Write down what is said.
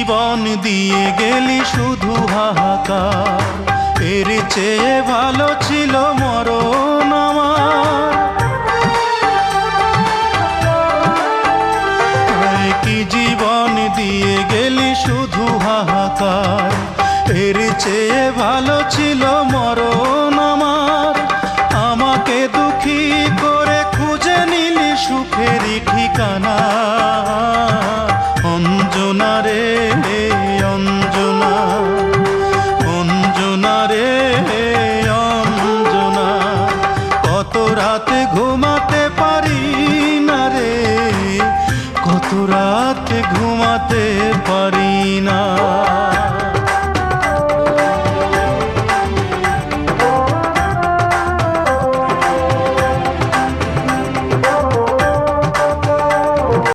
জীবন দিয়ে গেলি শুধু হাহাকার, এর চেয়ে ভালো ছিল মরণ আমার। কি জীবন দিয়ে গেলি শুধু হাহাকার, এর চেয়ে ভালো ছিল মরণ আমার। আমাকে দুঃখী করে খুঁজে নিলি সুখেরই ঠিকানা। অঞ্জনা রে অঞ্জনা, অঞ্জনা রে অঞ্জনা, কত রাতে ঘুমাতে পারি না রে, কত রাতে ঘুমাতে পারি না।